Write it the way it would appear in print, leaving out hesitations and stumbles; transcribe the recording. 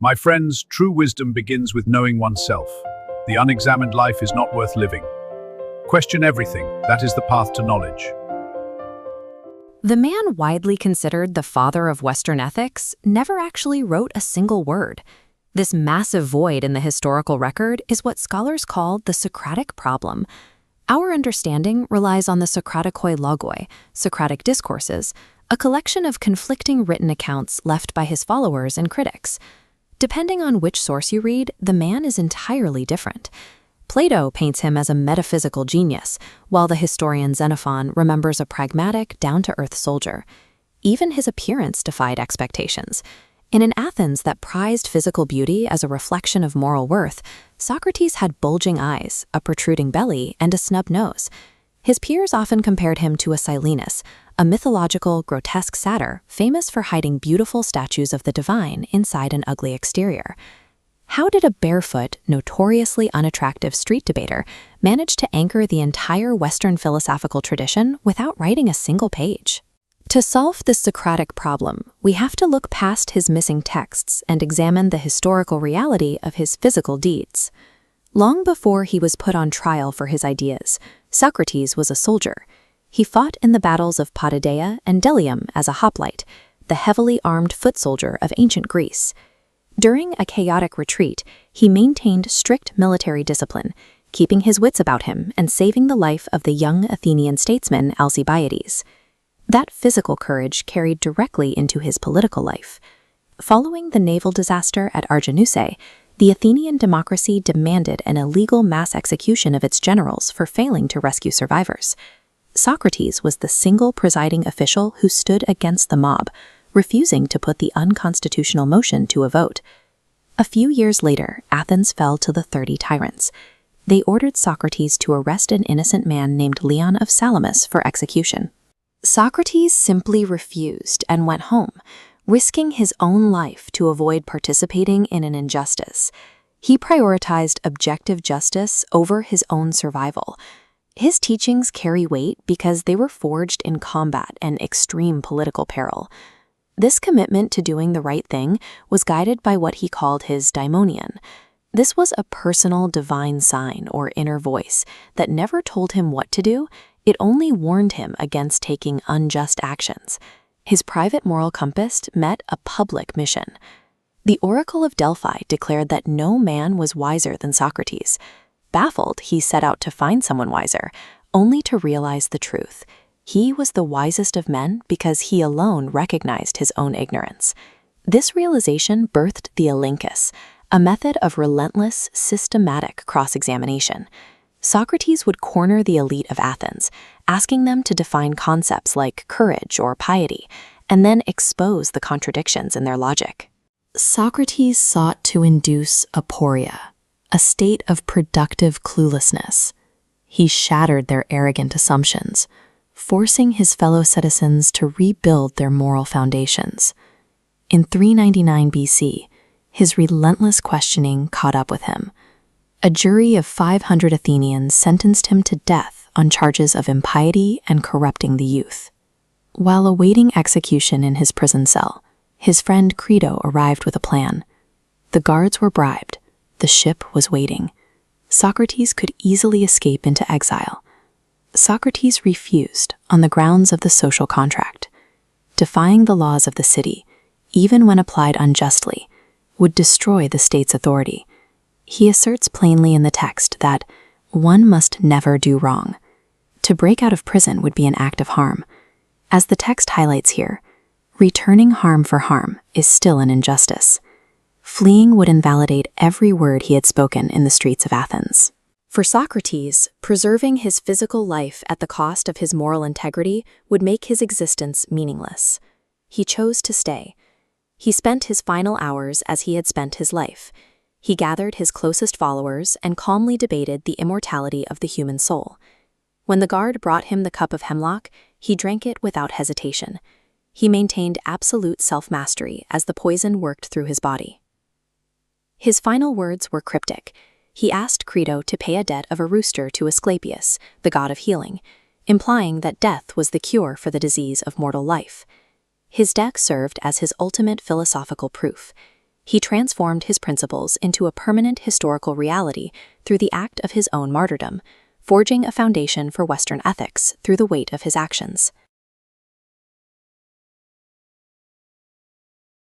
My friends, true wisdom begins with knowing oneself. The unexamined life is not worth living. Question everything. That is the path to knowledge. The man widely considered the father of Western ethics never actually wrote a single word. This massive void in the historical record is what scholars call the Socratic problem. Our understanding relies on the Socraticoi logoi, Socratic discourses, a collection of conflicting written accounts left by his followers and critics. Depending on which source you read, the man is entirely different. Plato paints him as a metaphysical genius, while the historian Xenophon remembers a pragmatic, down-to-earth soldier. Even his appearance defied expectations. In an Athens that prized physical beauty as a reflection of moral worth, Socrates had bulging eyes, a protruding belly, and a snub nose. His peers often compared him to a Silenus, a mythological, grotesque satyr famous for hiding beautiful statues of the divine inside an ugly exterior. How did a barefoot, notoriously unattractive street debater manage to anchor the entire Western philosophical tradition without writing a single page? To solve this Socratic problem, we have to look past his missing texts and examine the historical reality of his physical deeds. Long before he was put on trial for his ideas, Socrates was a soldier. He fought in the battles of Potidaea and Delium as a hoplite, the heavily armed foot soldier of ancient Greece. During a chaotic retreat, he maintained strict military discipline, keeping his wits about him and saving the life of the young Athenian statesman Alcibiades. That physical courage carried directly into his political life. Following the naval disaster at Arginusae, the Athenian democracy demanded an illegal mass execution of its generals for failing to rescue survivors. Socrates was the single presiding official who stood against the mob, refusing to put the unconstitutional motion to a vote. A few years later, Athens fell to the 30 tyrants. They ordered Socrates to arrest an innocent man named Leon of Salamis for execution. Socrates simply refused and went home, risking his own life to avoid participating in an injustice. He prioritized objective justice over his own survival. His teachings carry weight because they were forged in combat and extreme political peril. This commitment to doing the right thing was guided by what he called his daimonion. This was a personal divine sign or inner voice that never told him what to do. It only warned him against taking unjust actions. His private moral compass met a public mission. The Oracle of Delphi declared that no man was wiser than Socrates. Baffled, he set out to find someone wiser, only to realize the truth. He was the wisest of men because he alone recognized his own ignorance. This realization birthed the elenchus, a method of relentless, systematic cross-examination. Socrates would corner the elite of Athens, asking them to define concepts like courage or piety, and then expose the contradictions in their logic. Socrates sought to induce aporia, a state of productive cluelessness. He shattered their arrogant assumptions, forcing his fellow citizens to rebuild their moral foundations. In 399 BC, his relentless questioning caught up with him. A jury of 500 Athenians sentenced him to death on charges of impiety and corrupting the youth. While awaiting execution in his prison cell, his friend Crito arrived with a plan. The guards were bribed. The ship was waiting. Socrates could easily escape into exile. Socrates refused on the grounds of the social contract. Defying the laws of the city, even when applied unjustly, would destroy the state's authority. He asserts plainly in the text that one must never do wrong. To break out of prison would be an act of harm. As the text highlights here, returning harm for harm is still an injustice. Fleeing would invalidate every word he had spoken in the streets of Athens. For Socrates, preserving his physical life at the cost of his moral integrity would make his existence meaningless. He chose to stay. He spent his final hours as he had spent his life. He gathered his closest followers and calmly debated the immortality of the human soul. When the guard brought him the cup of hemlock, he drank it without hesitation. He maintained absolute self-mastery as the poison worked through his body. His final words were cryptic. He asked Crito to pay a debt of a rooster to Asclepius, the god of healing, implying that death was the cure for the disease of mortal life. His death served as his ultimate philosophical proof. He transformed his principles into a permanent historical reality through the act of his own martyrdom, forging a foundation for Western ethics through the weight of his actions.